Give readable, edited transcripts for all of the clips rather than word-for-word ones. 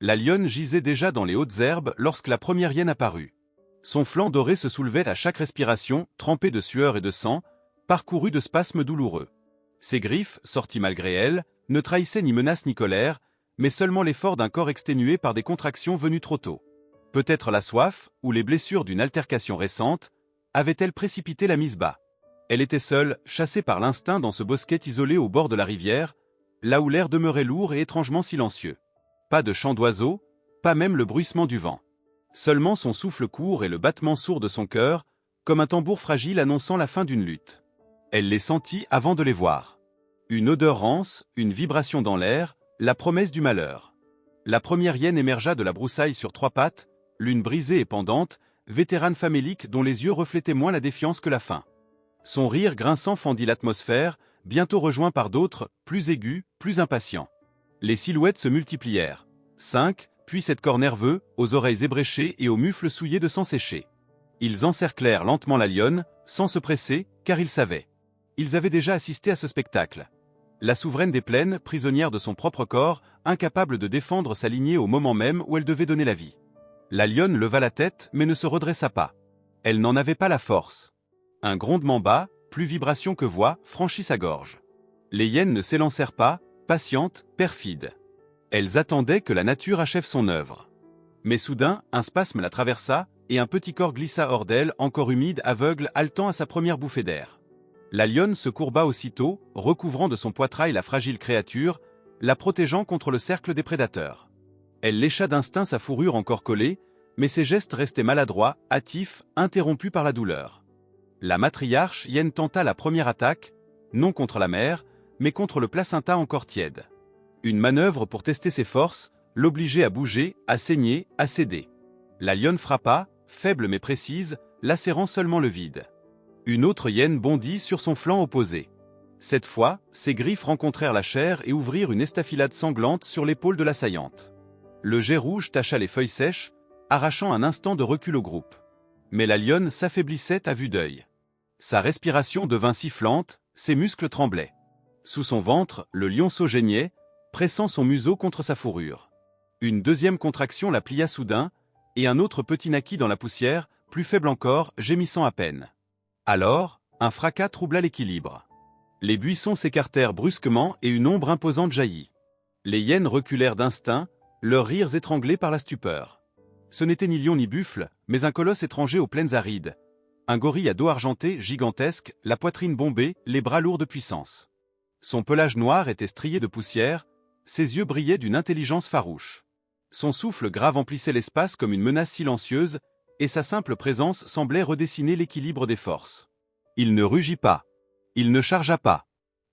La lionne gisait déjà dans les hautes herbes lorsque la première hyène apparut. Son flanc doré se soulevait à chaque respiration, trempé de sueur et de sang, parcouru de spasmes douloureux. Ses griffes, sorties malgré elle, ne trahissaient ni menace ni colère, mais seulement l'effort d'un corps exténué par des contractions venues trop tôt. Peut-être la soif, ou les blessures d'une altercation récente, avaient-elles précipité la mise bas. Elle était seule, chassée par l'instinct dans ce bosquet isolé au bord de la rivière, là où l'air demeurait lourd et étrangement silencieux. Pas de chant d'oiseaux, pas même le bruissement du vent. Seulement son souffle court et le battement sourd de son cœur, comme un tambour fragile annonçant la fin d'une lutte. Elle les sentit avant de les voir. Une odeur rance, une vibration dans l'air, la promesse du malheur. La première hyène émergea de la broussaille sur 3 pattes, l'une brisée et pendante, vétérane famélique dont les yeux reflétaient moins la défiance que la faim. Son rire grinçant fendit l'atmosphère, bientôt rejoint par d'autres, plus aigus, plus impatients. Les silhouettes se multiplièrent. 5, puis 7 corps nerveux, aux oreilles ébréchées et aux mufles souillés de sang séché. Ils encerclèrent lentement la lionne, sans se presser, car ils savaient. Ils avaient déjà assisté à ce spectacle. La souveraine des plaines, prisonnière de son propre corps, incapable de défendre sa lignée au moment même où elle devait donner la vie. La lionne leva la tête mais ne se redressa pas. Elle n'en avait pas la force. Un grondement bas, plus vibration que voix, franchit sa gorge. Les hyènes ne s'élancèrent pas, patientes, perfides. Elles attendaient que la nature achève son œuvre. Mais soudain, un spasme la traversa, et un petit corps glissa hors d'elle, encore humide, aveugle, haletant à sa première bouffée d'air. La lionne se courba aussitôt, recouvrant de son poitrail la fragile créature, la protégeant contre le cercle des prédateurs. Elle lécha d'instinct sa fourrure encore collée, mais ses gestes restaient maladroits, hâtifs, interrompus par la douleur. La matriarche hyène tenta la première attaque, non contre la mère, mais contre le placenta encore tiède. Une manœuvre pour tester ses forces, l'obligeait à bouger, à saigner, à céder. La lionne frappa, faible mais précise, lacérant seulement le vide. Une autre hyène bondit sur son flanc opposé. Cette fois, ses griffes rencontrèrent la chair et ouvrirent une estafilade sanglante sur l'épaule de l'assaillante. Le jet rouge tacha les feuilles sèches, arrachant un instant de recul au groupe. Mais la lionne s'affaiblissait à vue d'œil. Sa respiration devint sifflante, ses muscles tremblaient. Sous son ventre, le lionceau geignait, pressant son museau contre sa fourrure. Une deuxième contraction la plia soudain, et un autre petit naquit dans la poussière, plus faible encore, gémissant à peine. Alors, un fracas troubla l'équilibre. Les buissons s'écartèrent brusquement et une ombre imposante jaillit. Les hyènes reculèrent d'instinct, leurs rires étranglés par la stupeur. Ce n'était ni lion ni buffle, mais un colosse étranger aux plaines arides. Un gorille à dos argenté, gigantesque, la poitrine bombée, les bras lourds de puissance. Son pelage noir était strié de poussière, ses yeux brillaient d'une intelligence farouche. Son souffle grave emplissait l'espace comme une menace silencieuse, et sa simple présence semblait redessiner l'équilibre des forces. Il ne rugit pas. Il ne chargea pas.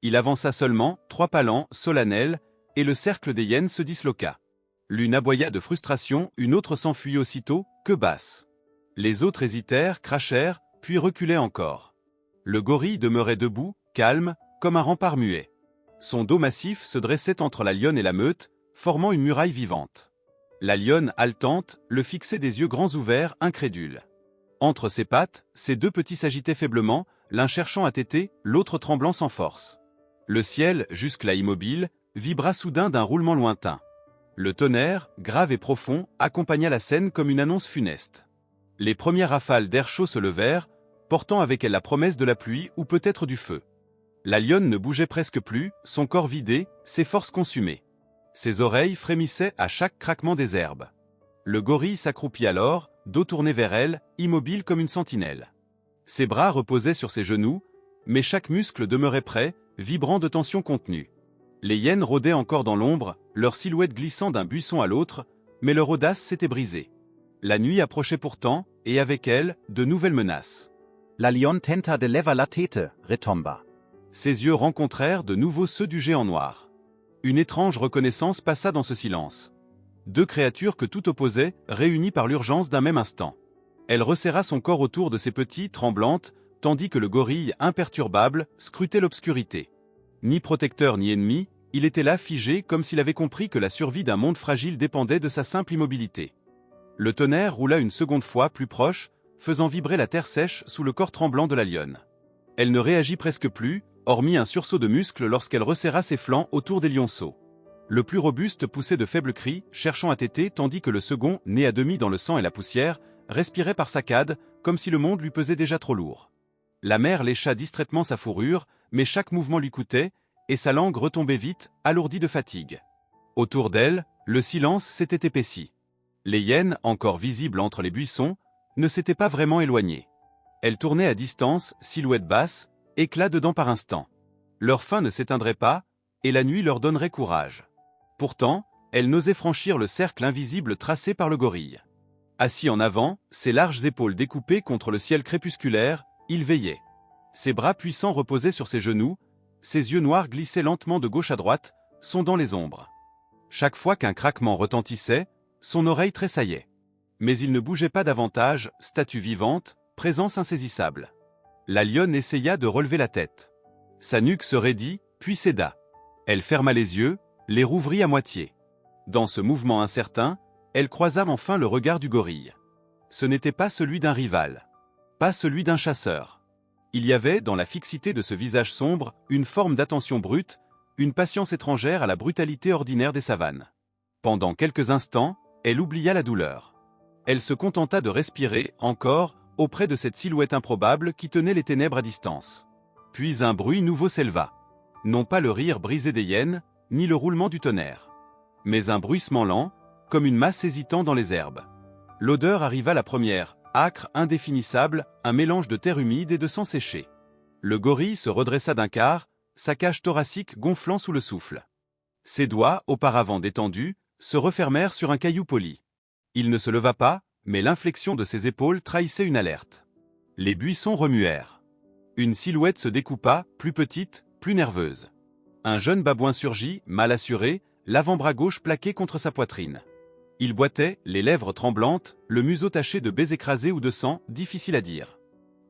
Il avança seulement, 3 pas lents, solennels, et le cercle des hyènes se disloqua. L'une aboya de frustration, une autre s'enfuit aussitôt, queue basse. Les autres hésitèrent, crachèrent, puis reculaient encore. Le gorille demeurait debout, calme, comme un rempart muet. Son dos massif se dressait entre la lionne et la meute, formant une muraille vivante. La lionne, haletante, le fixait des yeux grands ouverts, incrédule. Entre ses pattes, ses 2 petits s'agitaient faiblement, l'un cherchant à téter, l'autre tremblant sans force. Le ciel, jusque-là immobile, vibra soudain d'un roulement lointain. Le tonnerre, grave et profond, accompagna la scène comme une annonce funeste. Les premières rafales d'air chaud se levèrent, portant avec elles la promesse de la pluie ou peut-être du feu. La lionne ne bougeait presque plus, son corps vidé, ses forces consumées. Ses oreilles frémissaient à chaque craquement des herbes. Le gorille s'accroupit alors, dos tourné vers elle, immobile comme une sentinelle. Ses bras reposaient sur ses genoux, mais chaque muscle demeurait prêt, vibrant de tension contenue. Les hyènes rôdaient encore dans l'ombre, leur silhouette glissant d'un buisson à l'autre, mais leur audace s'était brisée. La nuit approchait pourtant, et avec elle, de nouvelles menaces. La lionne tenta de lever la tête, retomba. Ses yeux rencontrèrent de nouveau ceux du géant noir. Une étrange reconnaissance passa dans ce silence. 2 créatures que tout opposait, réunies par l'urgence d'un même instant. Elle resserra son corps autour de ses petits, tremblante, tandis que le gorille, imperturbable, scrutait l'obscurité. Ni protecteur ni ennemi, il était là figé comme s'il avait compris que la survie d'un monde fragile dépendait de sa simple immobilité. Le tonnerre roula une seconde fois plus proche, faisant vibrer la terre sèche sous le corps tremblant de la lionne. Elle ne réagit presque plus, hormis un sursaut de muscles lorsqu'elle resserra ses flancs autour des lionceaux. Le plus robuste poussait de faibles cris, cherchant à téter, tandis que le second, né à demi dans le sang et la poussière, respirait par saccades, comme si le monde lui pesait déjà trop lourd. La mère lécha distraitement sa fourrure, mais chaque mouvement lui coûtait, et sa langue retombait vite, alourdie de fatigue. Autour d'elle, le silence s'était épaissi. Les hyènes, encore visibles entre les buissons, ne s'étaient pas vraiment éloignées. Elles tournaient à distance, silhouette basse, éclat de dents par instant. Leur faim ne s'éteindrait pas, et la nuit leur donnerait courage. Pourtant, elles n'osaient franchir le cercle invisible tracé par le gorille. Assis en avant, ses larges épaules découpées contre le ciel crépusculaire, il veillait. Ses bras puissants reposaient sur ses genoux, ses yeux noirs glissaient lentement de gauche à droite, sondant les ombres. Chaque fois qu'un craquement retentissait, son oreille tressaillait. Mais il ne bougeait pas davantage, statue vivante, présence insaisissable. La lionne essaya de relever la tête. Sa nuque se raidit, puis céda. Elle ferma les yeux, les rouvrit à moitié. Dans ce mouvement incertain, elle croisa enfin le regard du gorille. Ce n'était pas celui d'un rival. Pas celui d'un chasseur. Il y avait, dans la fixité de ce visage sombre, une forme d'attention brute, une patience étrangère à la brutalité ordinaire des savanes. Pendant quelques instants, elle oublia la douleur. Elle se contenta de respirer, encore, auprès de cette silhouette improbable qui tenait les ténèbres à distance. Puis un bruit nouveau s'éleva. Non pas le rire brisé des hyènes, ni le roulement du tonnerre. Mais un bruissement lent, comme une masse hésitant dans les herbes. L'odeur arriva la première, âcre, indéfinissable, un mélange de terre humide et de sang séché. Le gorille se redressa d'un quart, sa cage thoracique gonflant sous le souffle. Ses doigts, auparavant détendus, se refermèrent sur un caillou poli. Il ne se leva pas, mais l'inflexion de ses épaules trahissait une alerte. Les buissons remuèrent. Une silhouette se découpa, plus petite, plus nerveuse. Un jeune babouin surgit, mal assuré, l'avant-bras gauche plaqué contre sa poitrine. Il boitait, les lèvres tremblantes, le museau taché de baies écrasées ou de sang, difficile à dire.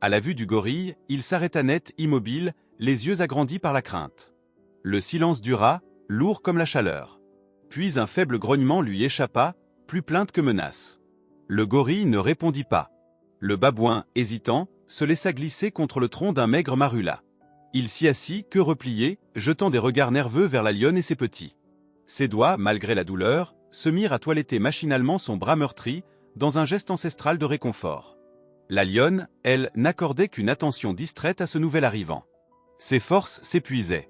À la vue du gorille, il s'arrêta net, immobile, les yeux agrandis par la crainte. Le silence dura, lourd comme la chaleur. Puis un faible grognement lui échappa, plus plainte que menace. Le gorille ne répondit pas. Le babouin, hésitant, se laissa glisser contre le tronc d'un maigre marula. Il s'y assit, queue repliée, jetant des regards nerveux vers la lionne et ses petits. Ses doigts, malgré la douleur, se mirent à toiletter machinalement son bras meurtri, dans un geste ancestral de réconfort. La lionne, elle, n'accordait qu'une attention distraite à ce nouvel arrivant. Ses forces s'épuisaient.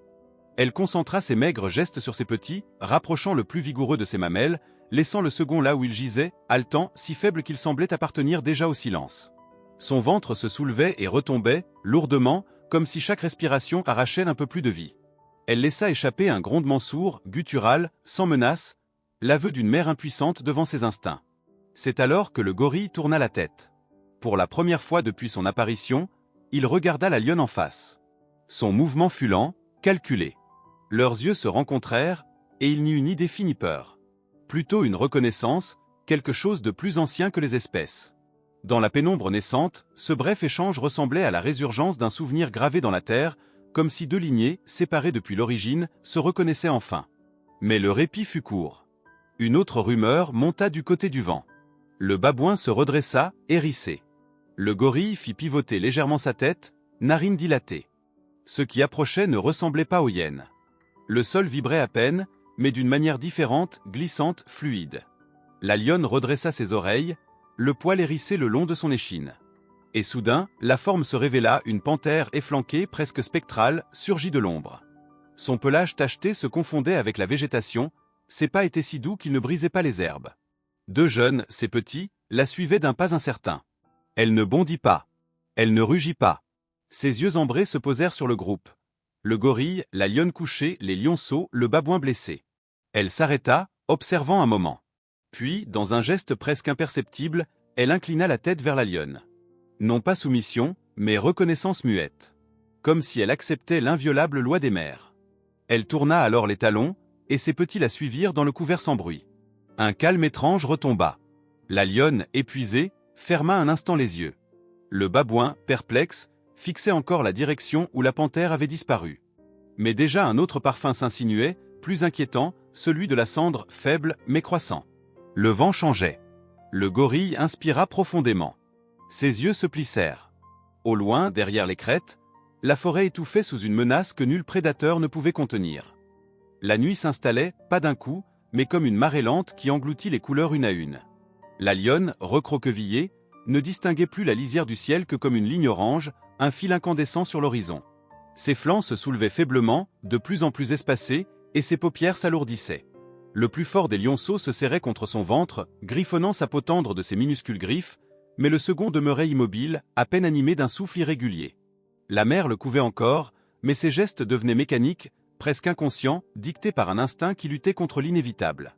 Elle concentra ses maigres gestes sur ses petits, rapprochant le plus vigoureux de ses mamelles, laissant le second là où il gisait, haletant, si faible qu'il semblait appartenir déjà au silence. Son ventre se soulevait et retombait, lourdement, comme si chaque respiration arrachait un peu plus de vie. Elle laissa échapper un grondement sourd, guttural, sans menace, l'aveu d'une mère impuissante devant ses instincts. C'est alors que le gorille tourna la tête. Pour la première fois depuis son apparition, il regarda la lionne en face. Son mouvement fut lent, calculé. Leurs yeux se rencontrèrent, et il n'y eut ni défi ni peur. Plutôt une reconnaissance, quelque chose de plus ancien que les espèces. Dans la pénombre naissante, ce bref échange ressemblait à la résurgence d'un souvenir gravé dans la terre, comme si deux lignées, séparées depuis l'origine, se reconnaissaient enfin. Mais le répit fut court. Une autre rumeur monta du côté du vent. Le babouin se redressa, hérissé. Le gorille fit pivoter légèrement sa tête, narines dilatées. Ce qui approchait ne ressemblait pas aux hyènes. Le sol vibrait à peine, mais d'une manière différente, glissante, fluide. La lionne redressa ses oreilles, le poil hérissé le long de son échine. Et soudain, la forme se révéla, une panthère efflanquée, presque spectrale, surgit de l'ombre. Son pelage tacheté se confondait avec la végétation, ses pas étaient si doux qu'ils ne brisaient pas les herbes. Deux jeunes, ses petits, la suivaient d'un pas incertain. Elle ne bondit pas. Elle ne rugit pas. Ses yeux ambrés se posèrent sur le groupe. Le gorille, la lionne couchée, les lionceaux, le babouin blessé. Elle s'arrêta, observant un moment. Puis, dans un geste presque imperceptible, elle inclina la tête vers la lionne. Non pas soumission, mais reconnaissance muette. Comme si elle acceptait l'inviolable loi des mers. Elle tourna alors les talons, et ses petits la suivirent dans le couvert sans bruit. Un calme étrange retomba. La lionne, épuisée, ferma un instant les yeux. Le babouin, perplexe, fixait encore la direction où la panthère avait disparu. Mais déjà un autre parfum s'insinuait, plus inquiétant, celui de la cendre, faible mais croissant. Le vent changeait. Le gorille inspira profondément. Ses yeux se plissèrent. Au loin, derrière les crêtes, la forêt étouffait sous une menace que nul prédateur ne pouvait contenir. La nuit s'installait, pas d'un coup, mais comme une marée lente qui engloutit les couleurs une à une. La lionne, recroquevillée, ne distinguait plus la lisière du ciel que comme une ligne orange, un fil incandescent sur l'horizon. Ses flancs se soulevaient faiblement, de plus en plus espacés, et ses paupières s'alourdissaient. Le plus fort des lionceaux se serrait contre son ventre, griffonnant sa peau tendre de ses minuscules griffes, mais le second demeurait immobile, à peine animé d'un souffle irrégulier. La mère le couvait encore, mais ses gestes devenaient mécaniques, presque inconscients, dictés par un instinct qui luttait contre l'inévitable.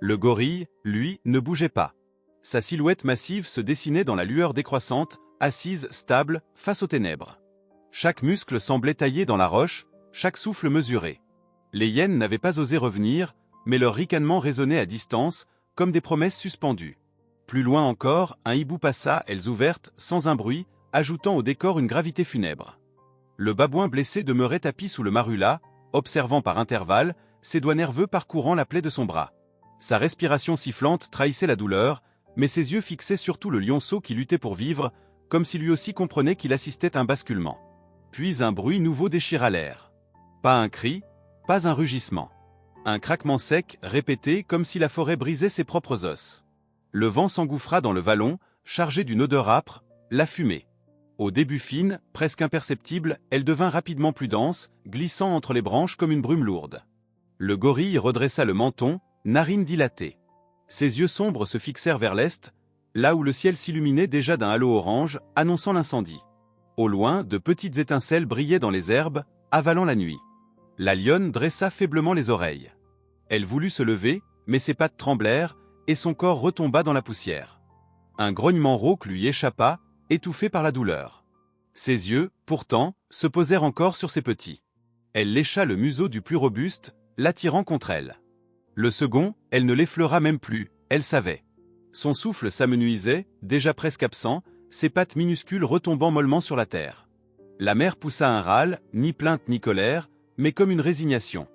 Le gorille, lui, ne bougeait pas. Sa silhouette massive se dessinait dans la lueur décroissante, assise, stable, face aux ténèbres. Chaque muscle semblait taillé dans la roche, chaque souffle mesuré. Les hyènes n'avaient pas osé revenir, mais leur ricanement résonnait à distance, comme des promesses suspendues. Plus loin encore, un hibou passa, ailes ouvertes, sans un bruit, ajoutant au décor une gravité funèbre. Le babouin blessé demeurait tapis sous le marula, observant par intervalles, ses doigts nerveux parcourant la plaie de son bras. Sa respiration sifflante trahissait la douleur, mais ses yeux fixaient surtout le lionceau qui luttait pour vivre, comme si lui aussi comprenait qu'il assistait à un basculement. Puis un bruit nouveau déchira l'air. Pas un cri, pas un rugissement. Un craquement sec, répété, comme si la forêt brisait ses propres os. Le vent s'engouffra dans le vallon, chargé d'une odeur âpre, la fumée. Au début fine, presque imperceptible, elle devint rapidement plus dense, glissant entre les branches comme une brume lourde. Le gorille redressa le menton, narines dilatées. Ses yeux sombres se fixèrent vers l'est, là où le ciel s'illuminait déjà d'un halo orange, annonçant l'incendie. Au loin, de petites étincelles brillaient dans les herbes, avalant la nuit. La lionne dressa faiblement les oreilles. Elle voulut se lever, mais ses pattes tremblèrent, et son corps retomba dans la poussière. Un grognement rauque lui échappa, étouffé par la douleur. Ses yeux, pourtant, se posèrent encore sur ses petits. Elle lécha le museau du plus robuste, l'attirant contre elle. Le second, elle ne l'effleura même plus, elle savait. Son souffle s'amenuisait, déjà presque absent, ses pattes minuscules retombant mollement sur la terre. La mère poussa un râle, ni plainte ni colère, mais comme une résignation.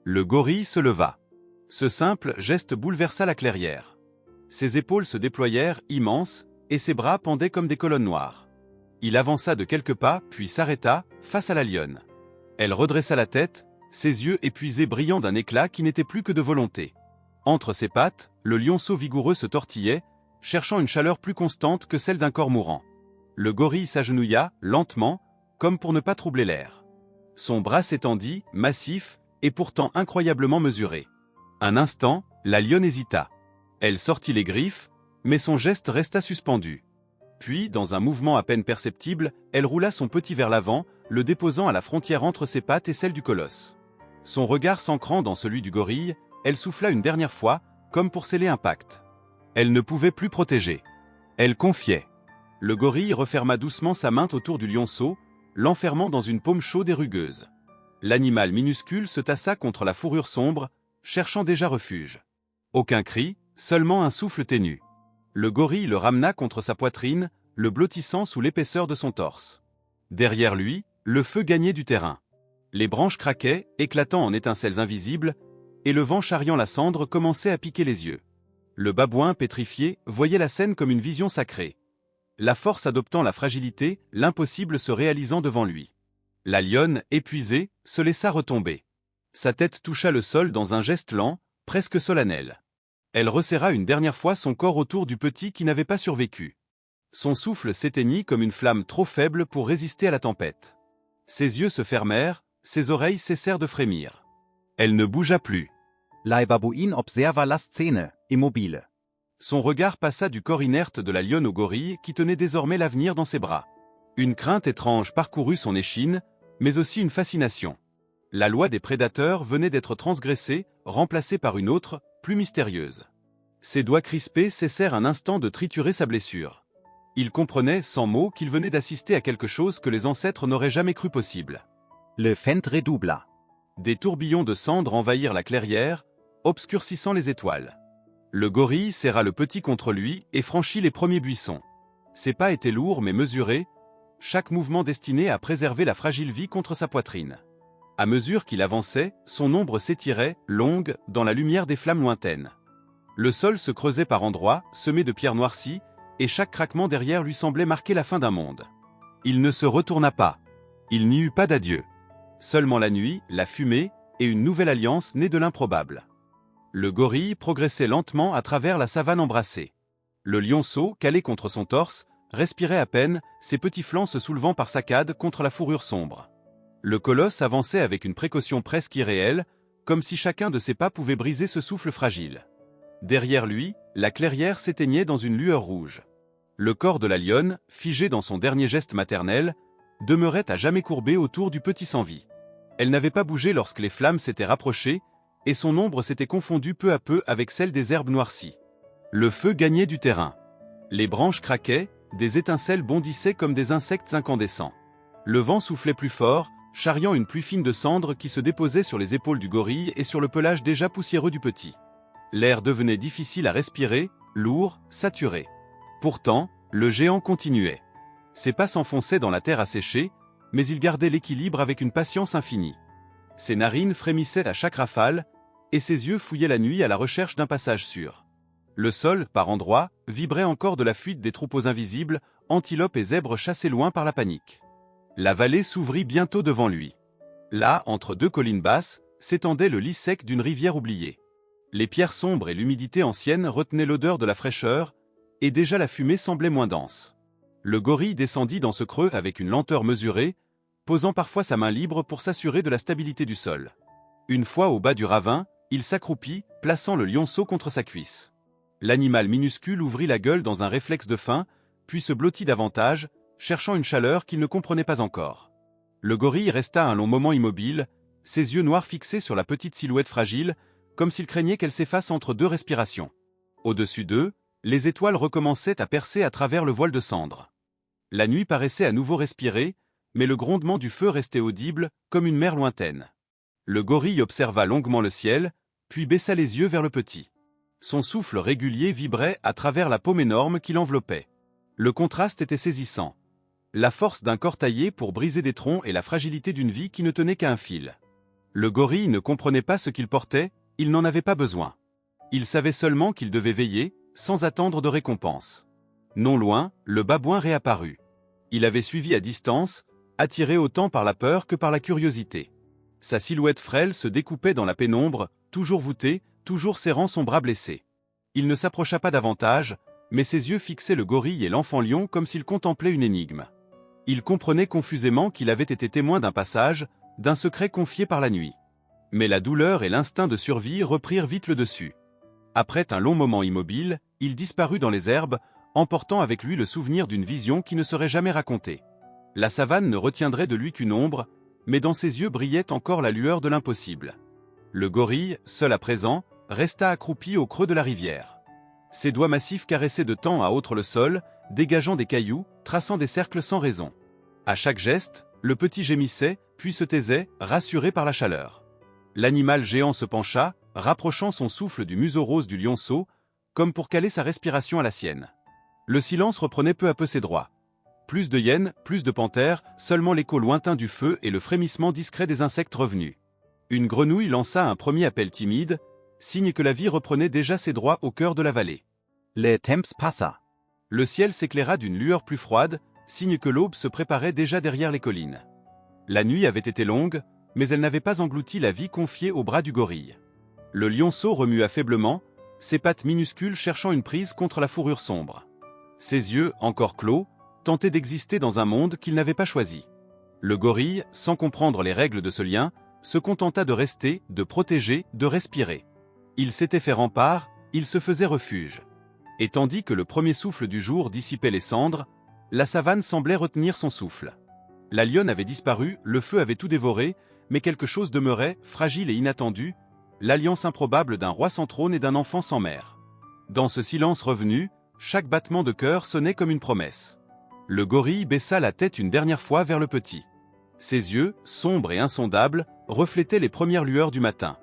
Le gorille se leva. Ce simple geste bouleversa la clairière. Ses épaules se déployèrent, immenses, et ses bras pendaient comme des colonnes noires. Il avança de quelques pas, puis s'arrêta, face à la lionne. Elle redressa la tête, ses yeux épuisés brillant d'un éclat qui n'était plus que de volonté. Entre ses pattes, le lionceau vigoureux se tortillait, cherchant une chaleur plus constante que celle d'un corps mourant. Le gorille s'agenouilla, lentement, comme pour ne pas troubler l'air. Son bras s'étendit, massif, et pourtant incroyablement mesuré. Un instant, la lionne hésita. Elle sortit les griffes, mais son geste resta suspendu. Puis, dans un mouvement à peine perceptible, elle roula son petit vers l'avant, le déposant à la frontière entre ses pattes et celle du colosse. Son regard s'ancrant dans celui du gorille, elle souffla une dernière fois, comme pour sceller un pacte. Elle ne pouvait plus protéger. Elle confiait. Le gorille referma doucement sa main autour du lionceau, l'enfermant dans une paume chaude et rugueuse. L'animal minuscule se tassa contre la fourrure sombre, cherchant déjà refuge. Aucun cri, seulement un souffle ténu. Le gorille le ramena contre sa poitrine, le blottissant sous l'épaisseur de son torse. Derrière lui, le feu gagnait du terrain. Les branches craquaient, éclatant en étincelles invisibles, et le vent charriant la cendre commençait à piquer les yeux. Le babouin, pétrifié, voyait la scène comme une vision sacrée. La force adoptant la fragilité, l'impossible se réalisant devant lui. La lionne, épuisée, se laissa retomber. Sa tête toucha le sol dans un geste lent, presque solennel. Elle resserra une dernière fois son corps autour du petit qui n'avait pas survécu. Son souffle s'éteignit comme une flamme trop faible pour résister à la tempête. Ses yeux se fermèrent, ses oreilles cessèrent de frémir. Elle ne bougea plus. La babouine observa la scène, immobile. Son regard passa du corps inerte de la lionne au gorille qui tenait désormais l'avenir dans ses bras. Une crainte étrange parcourut son échine, mais aussi une fascination. La loi des prédateurs venait d'être transgressée, remplacée par une autre, plus mystérieuse. Ses doigts crispés cessèrent un instant de triturer sa blessure. Il comprenait, sans mots, qu'il venait d'assister à quelque chose que les ancêtres n'auraient jamais cru possible. Le vent redoubla. Des tourbillons de cendres envahirent la clairière, obscurcissant les étoiles. Le gorille serra le petit contre lui et franchit les premiers buissons. Ses pas étaient lourds mais mesurés, chaque mouvement destiné à préserver la fragile vie contre sa poitrine. À mesure qu'il avançait, son ombre s'étirait, longue, dans la lumière des flammes lointaines. Le sol se creusait par endroits, semé de pierres noircies, et chaque craquement derrière lui semblait marquer la fin d'un monde. Il ne se retourna pas. Il n'y eut pas d'adieu. Seulement la nuit, la fumée, et une nouvelle alliance née de l'improbable. Le gorille progressait lentement à travers la savane embrassée. Le lionceau, calé contre son torse, respirait à peine, ses petits flancs se soulevant par saccades contre la fourrure sombre. Le colosse avançait avec une précaution presque irréelle, comme si chacun de ses pas pouvait briser ce souffle fragile. Derrière lui, la clairière s'éteignait dans une lueur rouge. Le corps de la lionne, figé dans son dernier geste maternel, demeurait à jamais courbé autour du petit sans-vie. Elle n'avait pas bougé lorsque les flammes s'étaient rapprochées, et son ombre s'était confondue peu à peu avec celle des herbes noircies. Le feu gagnait du terrain. Les branches craquaient, des étincelles bondissaient comme des insectes incandescents. Le vent soufflait plus fort, charriant une pluie fine de cendres qui se déposait sur les épaules du gorille et sur le pelage déjà poussiéreux du petit. L'air devenait difficile à respirer, lourd, saturé. Pourtant, le géant continuait. Ses pas s'enfonçaient dans la terre asséchée, mais il gardait l'équilibre avec une patience infinie. Ses narines frémissaient à chaque rafale, et ses yeux fouillaient la nuit à la recherche d'un passage sûr. Le sol, par endroits, vibrait encore de la fuite des troupeaux invisibles, antilopes et zèbres chassés loin par la panique. La vallée s'ouvrit bientôt devant lui. Là, entre deux collines basses, s'étendait le lit sec d'une rivière oubliée. Les pierres sombres et l'humidité ancienne retenaient l'odeur de la fraîcheur, et déjà la fumée semblait moins dense. Le gorille descendit dans ce creux avec une lenteur mesurée, posant parfois sa main libre pour s'assurer de la stabilité du sol. Une fois au bas du ravin, il s'accroupit, plaçant le lionceau contre sa cuisse. L'animal minuscule ouvrit la gueule dans un réflexe de faim, puis se blottit davantage, cherchant une chaleur qu'il ne comprenait pas encore. Le gorille resta un long moment immobile, ses yeux noirs fixés sur la petite silhouette fragile, comme s'il craignait qu'elle s'efface entre deux respirations. Au-dessus d'eux, les étoiles recommençaient à percer à travers le voile de cendres. La nuit paraissait à nouveau respirer, mais le grondement du feu restait audible, comme une mer lointaine. Le gorille observa longuement le ciel, puis baissa les yeux vers le petit. Son souffle régulier vibrait à travers la paume énorme qui l'enveloppait. Le contraste était saisissant. La force d'un corps taillé pour briser des troncs et la fragilité d'une vie qui ne tenait qu'à un fil. Le gorille ne comprenait pas ce qu'il portait, il n'en avait pas besoin. Il savait seulement qu'il devait veiller, sans attendre de récompense. Non loin, le babouin réapparut. Il avait suivi à distance, attiré autant par la peur que par la curiosité. Sa silhouette frêle se découpait dans la pénombre, toujours voûtée, toujours serrant son bras blessé. Il ne s'approcha pas davantage, mais ses yeux fixaient le gorille et l'enfant lion comme s'il contemplait une énigme. Il comprenait confusément qu'il avait été témoin d'un passage, d'un secret confié par la nuit. Mais la douleur et l'instinct de survie reprirent vite le dessus. Après un long moment immobile, il disparut dans les herbes, emportant avec lui le souvenir d'une vision qui ne serait jamais racontée. La savane ne retiendrait de lui qu'une ombre, mais dans ses yeux brillait encore la lueur de l'impossible. Le gorille, seul à présent, resta accroupi au creux de la rivière. Ses doigts massifs caressaient de temps à autre le sol, dégageant des cailloux, traçant des cercles sans raison. À chaque geste, le petit gémissait, puis se taisait, rassuré par la chaleur. L'animal géant se pencha, rapprochant son souffle du museau rose du lionceau, comme pour caler sa respiration à la sienne. Le silence reprenait peu à peu ses droits. Plus de hyènes, plus de panthères, seulement l'écho lointain du feu et le frémissement discret des insectes revenus. Une grenouille lança un premier appel timide, signe que la vie reprenait déjà ses droits au cœur de la vallée. Le temps passa. Le ciel s'éclaira d'une lueur plus froide, signe que l'aube se préparait déjà derrière les collines. La nuit avait été longue, mais elle n'avait pas englouti la vie confiée au bras du gorille. Le lionceau remua faiblement, ses pattes minuscules cherchant une prise contre la fourrure sombre. Ses yeux, encore clos, tentaient d'exister dans un monde qu'il n'avait pas choisi. Le gorille, sans comprendre les règles de ce lien, se contenta de rester, de protéger, de respirer. Il s'était fait rempart, il se faisait refuge. Et tandis que le premier souffle du jour dissipait les cendres, la savane semblait retenir son souffle. La lionne avait disparu, le feu avait tout dévoré, mais quelque chose demeurait, fragile et inattendu, l'alliance improbable d'un roi sans trône et d'un enfant sans mère. Dans ce silence revenu, chaque battement de cœur sonnait comme une promesse. Le gorille baissa la tête une dernière fois vers le petit. Ses yeux, sombres et insondables, reflétaient les premières lueurs du matin.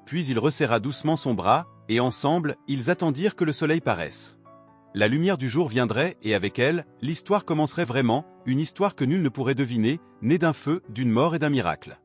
Puis il resserra doucement son bras, et ensemble, ils attendirent que le soleil paraisse. La lumière du jour viendrait, et avec elle, l'histoire commencerait vraiment, une histoire que nul ne pourrait deviner, née d'un feu, d'une mort et d'un miracle.